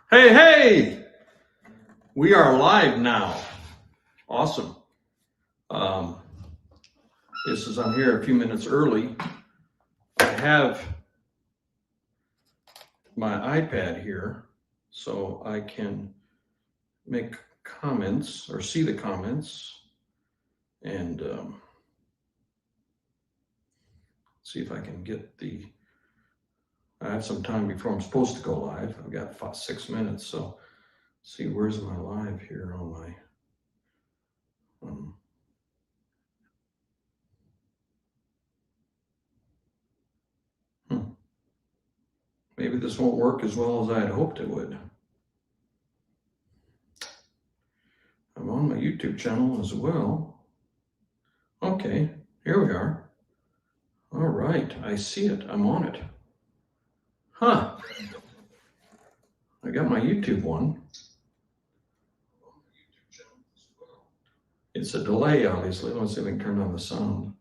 Hey, hey! We are live now. Awesome. I'm here a few minutes early. I have my iPad here so I can make comments or see the comments and see if I can get I have some time before I'm supposed to go live. I've got 6 minutes, so see, where's my live here on my maybe this won't work as well as I had hoped it would. I'm on my YouTube channel as well. Okay, here we are. All right, I see it. I'm on it. Huh. I got my YouTube one. It's a delay, obviously. Let's see if I can turn on the sound.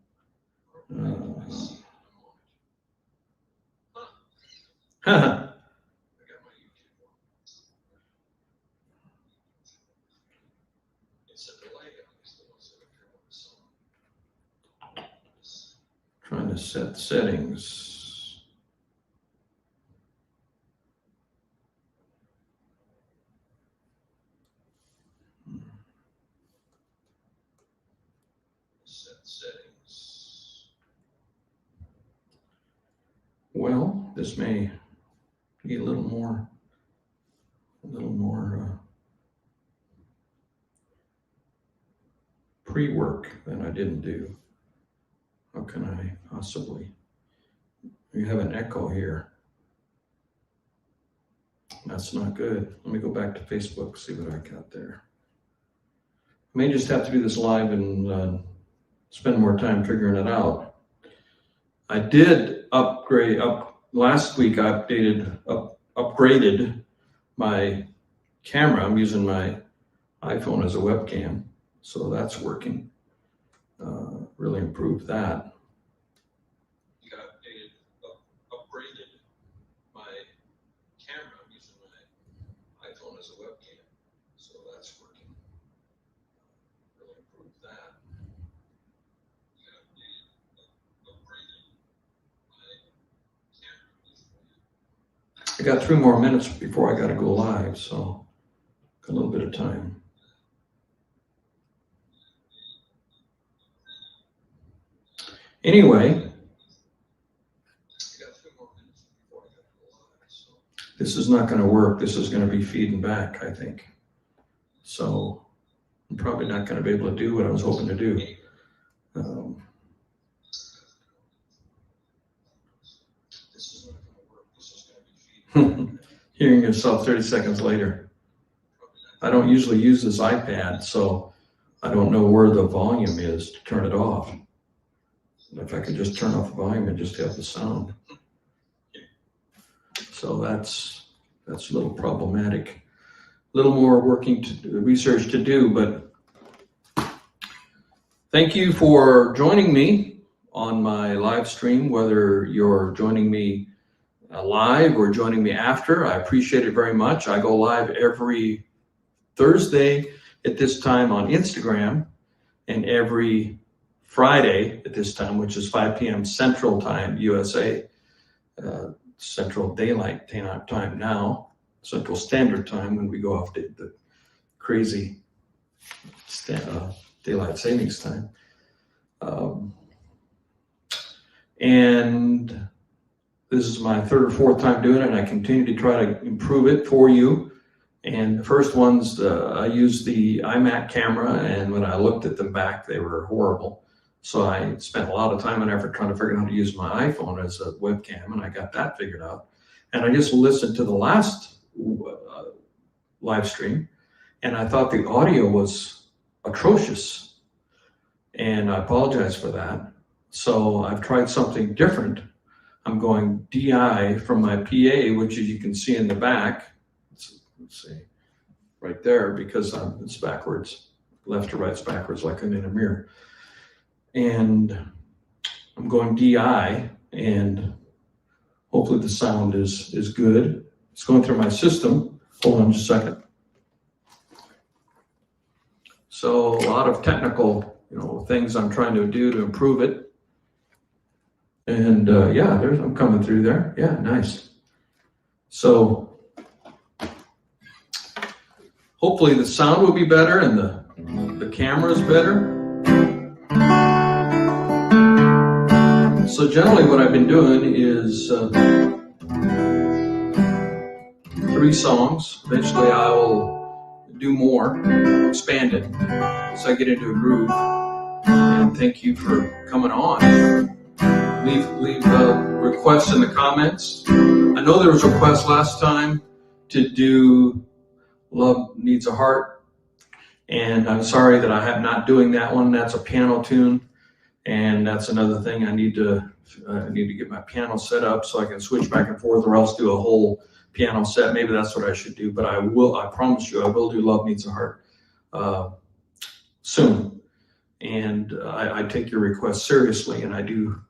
Trying to set settings. Set settings. Well, this may need a little more pre-work than I didn't do. How can I possibly? You have an echo here. That's not good. Let me go back to Facebook, see what I got there. I may just have to do this live and spend more time figuring it out. I did upgrade last week. I upgraded my camera. I'm using my iPhone as a webcam, so that's working. Really improved that. Upgraded my camera. I'm using my iPhone as a webcam, so that's working. Really improved that. I got 3 more minutes before I got to go live, so a little bit of time. Anyway, this is not going to work. This is going to be feeding back, I think. So I'm probably not going to be able to do what I was hoping to do. Hearing yourself 30 seconds later. I don't usually use this iPad, so I don't know where the volume is to turn it off. If I could just turn off the volume and just have the sound. So that's a little problematic. A little more research to do, but thank you for joining me on my live stream, whether you're joining me live or joining me after. I appreciate it very much. I go live every Thursday at this time on Instagram and every Friday at this time, which is 5 p.m. Central Time, USA, Central Daylight Time now, Central Standard Time when we go off the crazy Daylight Savings Time. And this is my 3rd or 4th time doing it, and I continue to try to improve it for you. And the first ones, I used the iMac camera, and when I looked at them back, they were horrible. So I spent a lot of time and effort trying to figure out how to use my iPhone as a webcam, and I got that figured out. And I just listened to the last live stream, and I thought the audio was atrocious. And I apologize for that. So I've tried something different. I'm going DI from my PA, which as you can see in the back, let's see, right there, because it's backwards, left to right's backwards, like I'm in a mirror. And I'm going DI, and hopefully the sound is good. It's going through my system. Hold on just a second. So a lot of technical, things I'm trying to do to improve it. And I'm coming through there. Yeah, nice. So hopefully the sound will be better and the camera is better. So generally what I've been doing is 3 songs. Eventually I will do more, expand it as I get into a groove. And thank you for coming on. Leave requests in the comments. I know there was a request last time to do Love Needs a Heart, and I'm sorry that I am not doing that one. That's a piano tune, and that's another thing I need to get my piano set up so I can switch back and forth, or else do a whole piano set. Maybe that's what I should do, but I promise you I will do Love Needs a Heart soon. And I take your requests seriously, and I do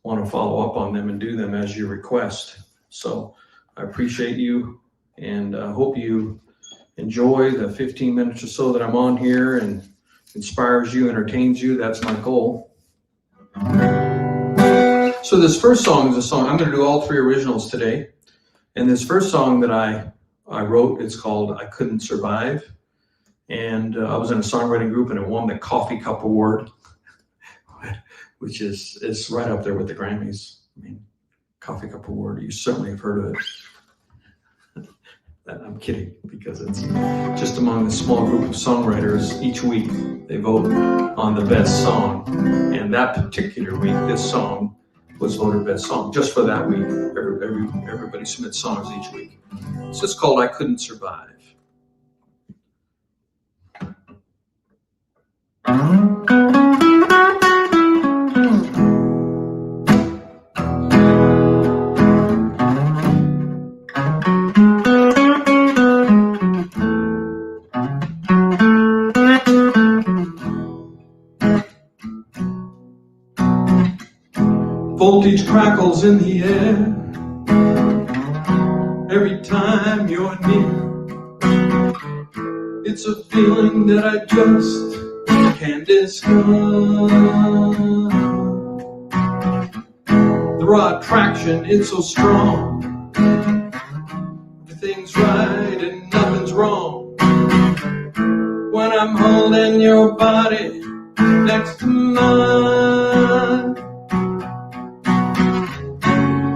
want to follow up on them and do them as you request. So I appreciate you, and hope you enjoy the 15 minutes or so that I'm on here and inspires you, entertains you. That's my goal. So this first song is a song, I'm going to do all 3 originals today. And this first song that I wrote, it's called I Couldn't Survive. And I was in a songwriting group, and it won the Coffee Cup Award, which is right up there with the Grammys. I mean, Coffee Cup Award, you certainly have heard of it. I'm kidding, because it's just among the small group of songwriters. Each week they vote on the best song. And that particular week, this song was voted best song. Just for that week, everybody submits songs each week. So it's called I Couldn't Survive. Voltage crackles in the air every time you're near. It's a feeling that I just can't discuss. The raw attraction, it's so strong. Everything's right and nothing's wrong. When I'm holding your body next to mine.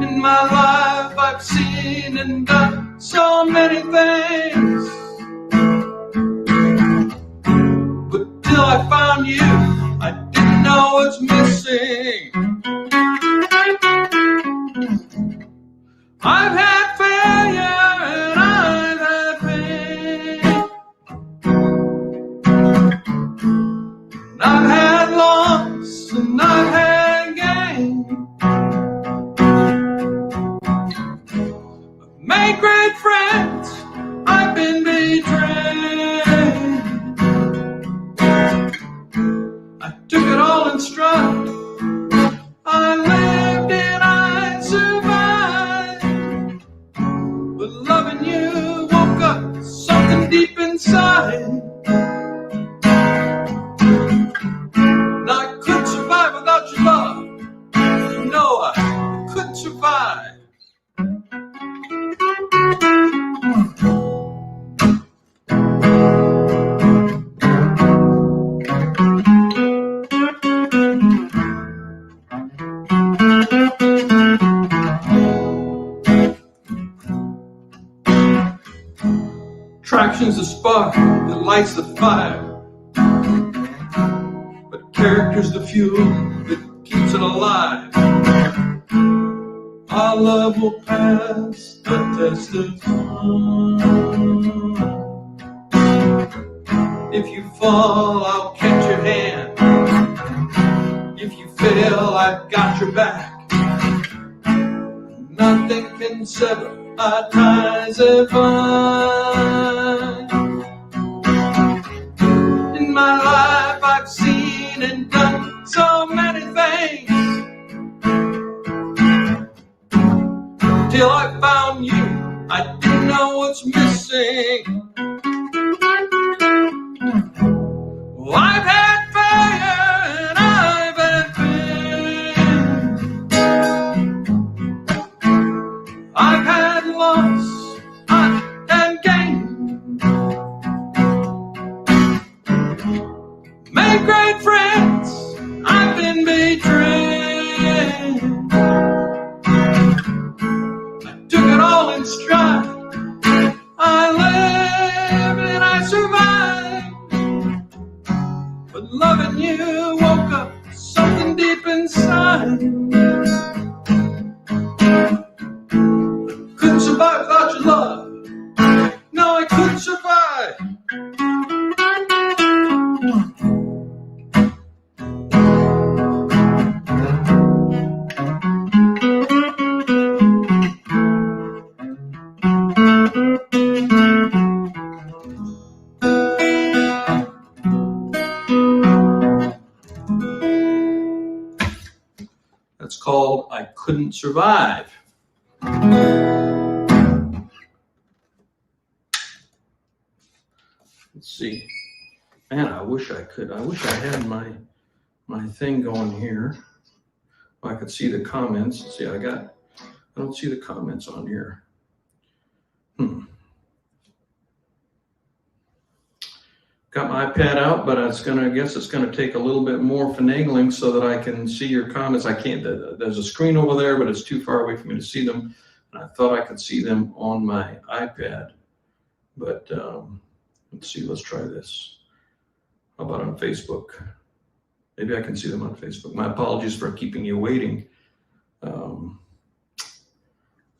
In my life I've seen and done so many things, but till I found you, I didn't know what's missing. I've had failure and I've had pain, and I've had loss and I've had gain. I've made great friends, I've been betrayed. I took it all in stride. I lived and I survived. But loving you woke up something deep inside. And I couldn't survive without your love. No, I couldn't survive. Attraction's the spark that lights the fire, but character's the fuel that keeps it alive. Our love will pass the test of time. If you fall, I'll catch your hand. If you fail, I've got your back. Nothing can sever our ties if in my life I've seen and done so many things. Till I found you, I didn't know what's missing. Well, I've had failure and I've had pain. I've had loss, I've had gain. Made great friends, I've been betrayed. I took it all in stride. I lived and I survived. But loving you woke up something deep inside. Couldn't survive without your love. No, I couldn't survive. That's called I Couldn't Survive. Let's see. Man, I wish I could. I wish I had my thing going here. I could see the comments. See, I don't see the comments on here. Got my iPad out, but I guess it's gonna take a little bit more finagling so that I can see your comments. I can't. There's a screen over there, but it's too far away for me to see them. And I thought I could see them on my iPad, but let's see. Let's try this. How about on Facebook? Maybe I can see them on Facebook. My apologies for keeping you waiting.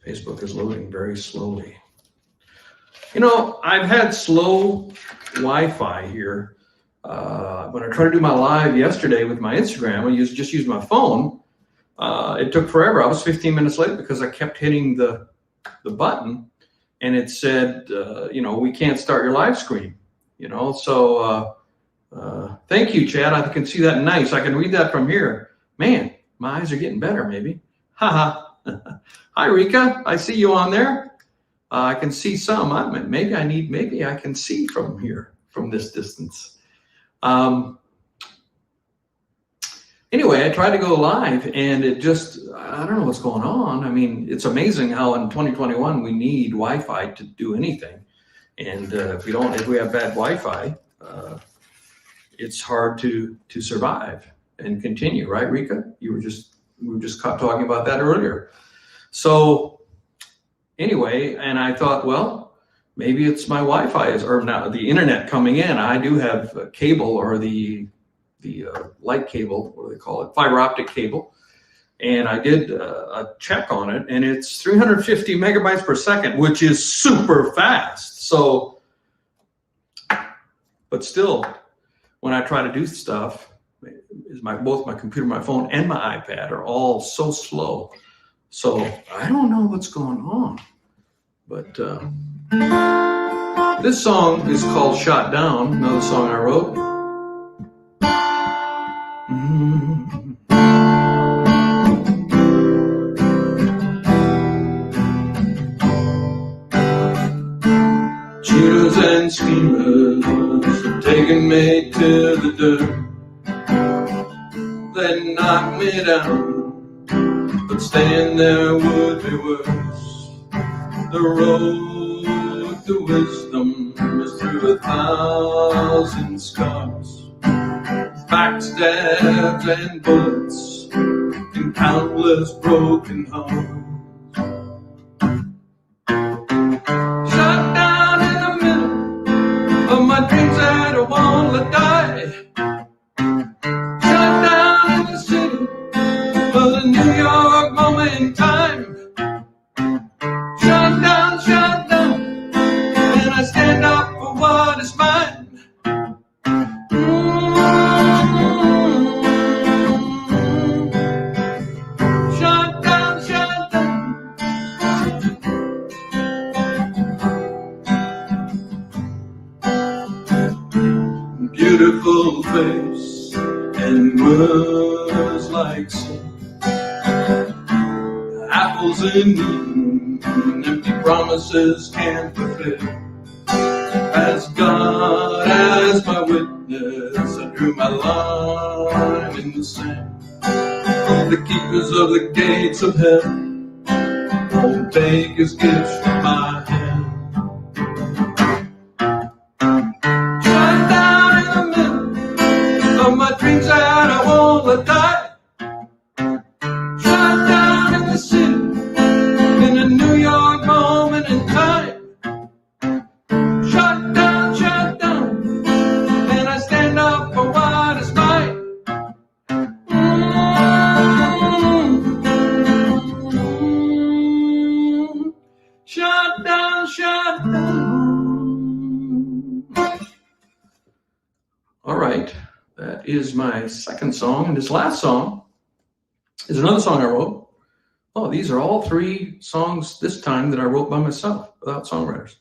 Facebook is loading very slowly. You know, I've had slow Wi-Fi here. When I tried to do my live yesterday with my Instagram, I just used my phone. It took forever. I was 15 minutes late because I kept hitting the button, and it said, we can't start your live stream. So thank you, Chad. I can see that nice. I can read that from here. Man, my eyes are getting better, maybe. Haha. Hi, Rika. I see you on there. I can see some. Maybe I can see from here, from this distance. Anyway, I tried to go live, and I don't know what's going on. I mean, it's amazing how in 2021 we need Wi-Fi to do anything. And if we have bad Wi-Fi, it's hard to survive and continue, right, Rika? We were just talking about that earlier. So anyway, and I thought, well, maybe it's my Wi-Fi or now the internet coming in. I do have a cable, or the light cable, what do they call it? Fiber optic cable. And I did a check on it, and it's 350 megabytes per second, which is super fast. So, but still, when I try to do stuff, both my computer, my phone, and my iPad are all so slow. So I don't know what's going on. But this song is called Shot Down, another song I wrote. Cheaters and schemers have taken me to the dirt. They knocked me down, but staying there would be worse. The road to wisdom is through 1,000 scars, backstabs and bullets, and countless broken hearts. Shut down in the middle of my dreams that I won't let die. Shut down in the city of the New York moment in time. Shut down, and I stand up for what is mine. Shut down. Beautiful face and words like sin. Apples in Eden, empty promises can't fulfill. As God as my witness, I drew my line in the sand. The keepers of the gates of heaven won't take his gifts from my hand. Shut down in the middle of my dreams that I won't let die. Shut down in the city, in a New York moment in time. Shut down, and I stand up for what is mine. Shut down. All right, that is my second song. And this last song is another song I wrote. Oh, these are all three songs this time that I wrote by myself without songwriters.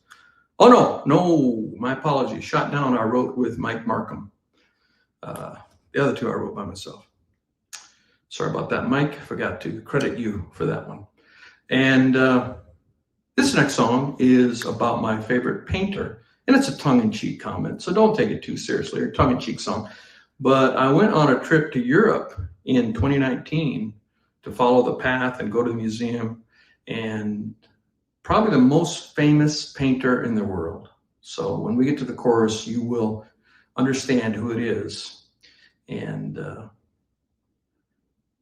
Oh, no, my apologies. Shut Down I wrote with Mike Markham. The other two I wrote by myself. Sorry about that, Mike. I forgot to credit you for that one. And this next song is about my favorite painter. And it's a tongue-in-cheek comment, so don't take it too seriously, or tongue-in-cheek song. But I went on a trip to Europe in 2019 to follow the path and go to the museum, and probably the most famous painter in the world. So when we get to the chorus, you will understand who it is. And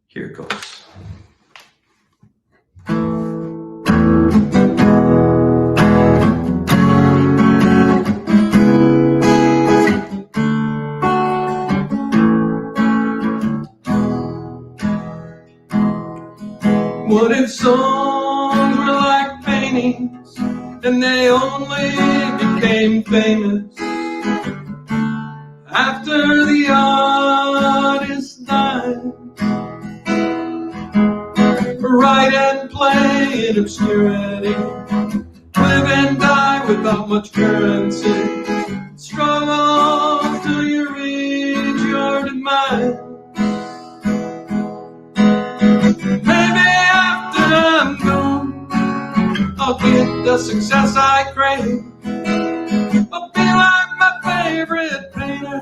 here it goes. What if songs were like paintings and they only became famous after the artist died? Write and play in obscurity, live and die without much currency, struggle till you reach your demise. I'll get the success I crave. I'll be like my favorite painter,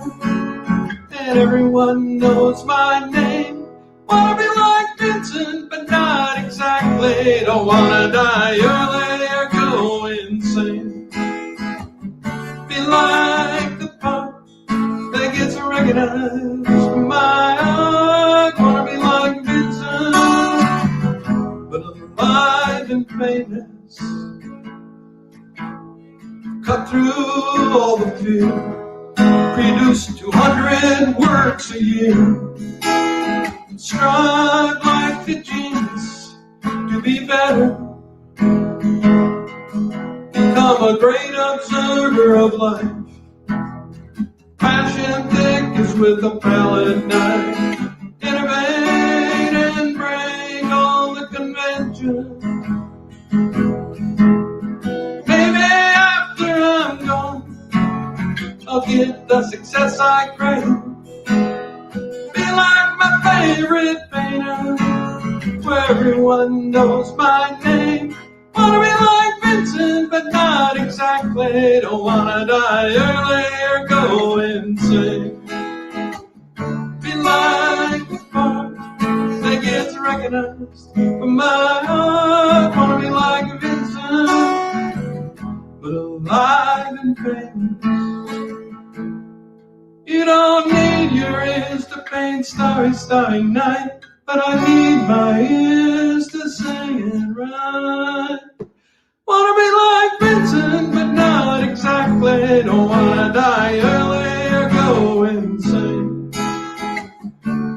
and everyone knows my name. Wanna be like Vincent, but not exactly. Don't wanna die early or go insane. Be like the part that gets recognized from my art. Wanna be like Vincent, but alive and famous. Cut through all the fear, produce 200 works a year, strive like a genius to be better, become a great observer of life, passion thick as with a palette knife, innovate and break all the conventions. I'll get the success I crave. Be like my favorite painter, where everyone knows my name. Wanna be like Vincent, but not exactly. Don't wanna die early or go insane. Be like the part that gets recognized for my art. Wanna be like Vincent, but alive and famous. You don't need your ears to paint Starry, Starry Night, but I need my ears to sing it right. Wanna be like Vincent, but not exactly. Don't wanna die early or go insane.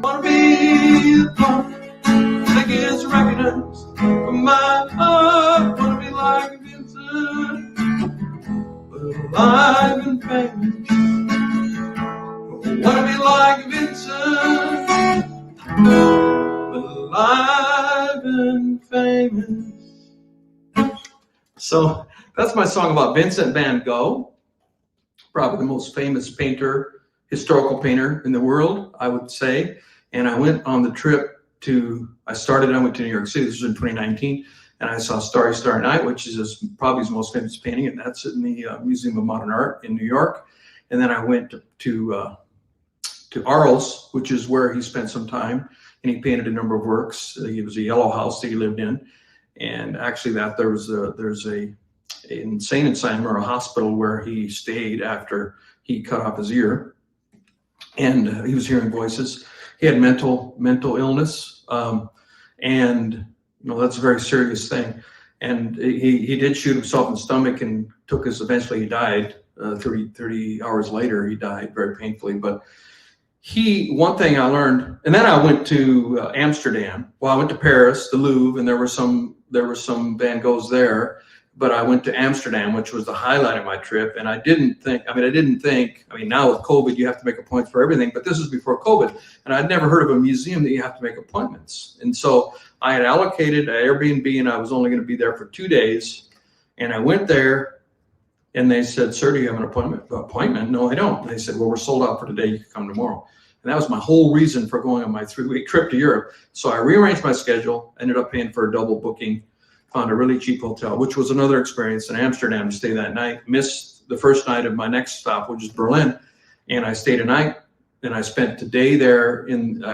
Wanna be the part that gets recognized for my art. Wanna be like Vincent, but alive and famous. Wanna be like Vincent, but alive and famous. So that's my song about Vincent van Gogh, probably the most famous painter, historical painter in the world, I would say. And I went on the trip I went to New York City, this was in 2019, and I saw Starry Starry Night, which is probably his most famous painting, and that's in the Museum of Modern Art in New York. And then I went to Arles, which is where he spent some time, and he painted a number of works. It was a yellow house that he lived in, and actually there's a insane asylum or a hospital where he stayed after he cut off his ear, and he was hearing voices. He had mental illness, and that's a very serious thing. And he did shoot himself in the stomach and eventually he died. 30 hours later, he died very painfully. But one thing I learned, and then I went to Amsterdam. Well, I went to Paris, the Louvre, and there were some Van Goghs there. But I went to Amsterdam, which was the highlight of my trip. And I didn't think, now with COVID, you have to make appointments for everything, but this is before COVID. And I'd never heard of a museum that you have to make appointments. And so I had allocated an Airbnb, and I was only going to be there for 2 days. And I went there, and they said, "Sir, do you have an appointment?" "No, I don't." And they said, "Well, we're sold out for today. You can come tomorrow." And that was my whole reason for going on my 3-week trip to Europe. So I rearranged my schedule, ended up paying for a double booking, found a really cheap hotel, which was another experience in Amsterdam to stay that night. Missed the first night of my next stop, which is Berlin. And I stayed a night, and I spent the day there.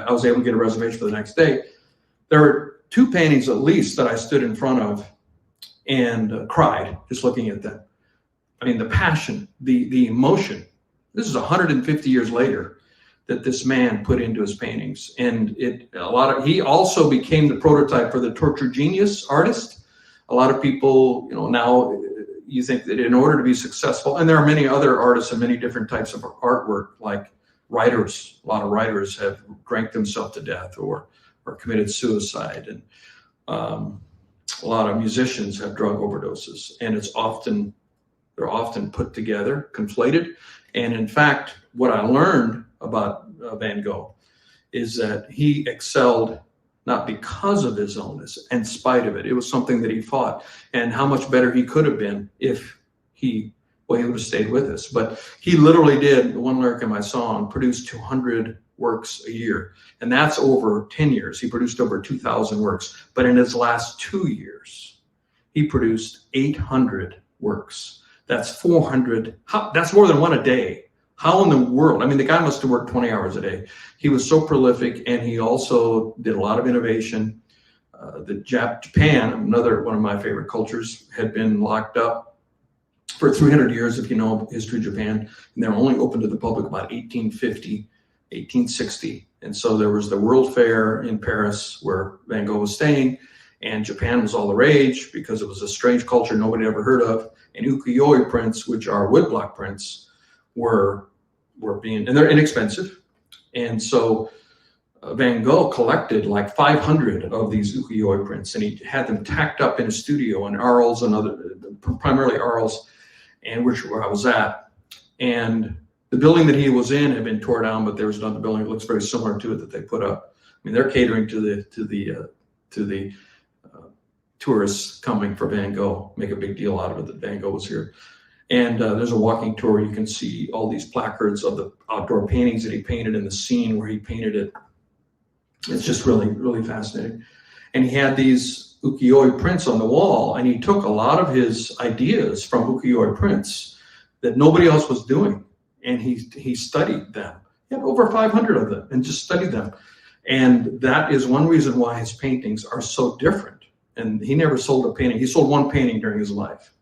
I was able to get a reservation for the next day. There were 2 paintings at least that I stood in front of and cried just looking at them. The passion, the emotion. This is 150 years later that this man put into his paintings. And he also became the prototype for the torture genius artist. A lot of people, now you think that in order to be successful, and there are many other artists and many different types of artwork, like writers. A lot of writers have drank themselves to death or committed suicide. And a lot of musicians have drug overdoses. And they're often put together, conflated. And in fact, what I learned about Van Gogh is that he excelled not because of his illness, in spite of it. It was something that he fought, and how much better he could have been if he would have stayed with us. But he literally did, the one lyric in my song, produce 200 works a year. And that's over 10 years. He produced over 2,000 works. But in his last 2 years, he produced 800 works. That's 400. That's more than one a day. How in the world? The guy must have worked 20 hours a day. He was so prolific, and he also did a lot of innovation. Japan, another one of my favorite cultures, had been locked up for 300 years, if you know history of Japan, and they were only open to the public about 1850, 1860. And so there was the World Fair in Paris where Van Gogh was staying, and Japan was all the rage because it was a strange culture nobody ever heard of. And ukiyo-e prints, which are woodblock prints, were being, and they're inexpensive. And so Van Gogh collected like 500 of these ukiyo-e prints, and he had them tacked up in a studio in Arles, primarily Arles, and where I was at. And the building that he was in had been torn down, but there was another building that looks very similar to it that they put up. They're catering to the tourists coming for Van Gogh, make a big deal out of it that Van Gogh was here. And there's a walking tour. You can see all these placards of the outdoor paintings that he painted in the scene where he painted it. It's just really, really fascinating. And he had these ukiyo-e prints on the wall, and he took a lot of his ideas from ukiyo-e prints that nobody else was doing. And he studied them. He had over 500 of them and just studied them. And that is one reason why his paintings are so different. And he never sold a painting. He sold one painting during his life.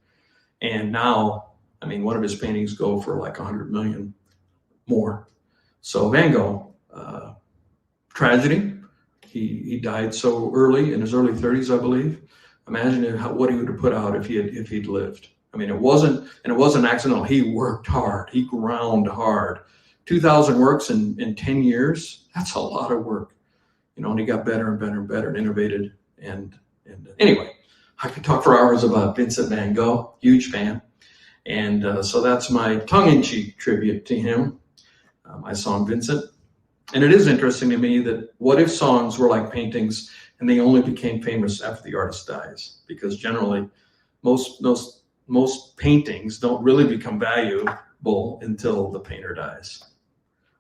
And now, one of his paintings go for like 100 million more. So Van Gogh, tragedy. He died so early, in his early 30s, I believe. Imagine what he would have put out if he'd lived. It wasn't accidental. He worked hard. He ground hard. 2,000 works in 10 years. That's a lot of work. And he got better and better and better and innovated. And anyway, I could talk for hours about Vincent Van Gogh. Huge fan. And so that's my tongue-in-cheek tribute to him, my song Vincent. And it is interesting to me that what if songs were like paintings and they only became famous after the artist dies? Because generally, most paintings don't really become valuable until the painter dies.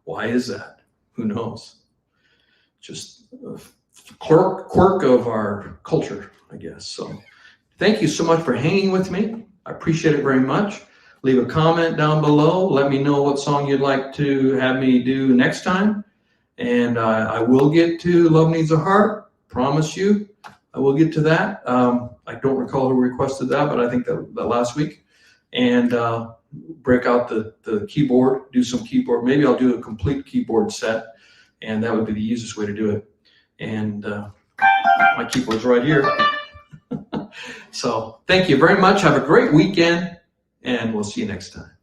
Why is that? Who knows? Just a quirk of our culture, I guess. So Thank you so much for hanging with me. I appreciate it very much. Leave a comment down below. Let me know what song you'd like to have me do next time. And I will get to Love Needs a Heart. Promise you, I will get to that. I don't recall who requested that, but I think that last week. And break out the keyboard, do some keyboard. Maybe I'll do a complete keyboard set, and that would be the easiest way to do it. And my keyboard's right here. So thank you very much. Have a great weekend, and we'll see you next time.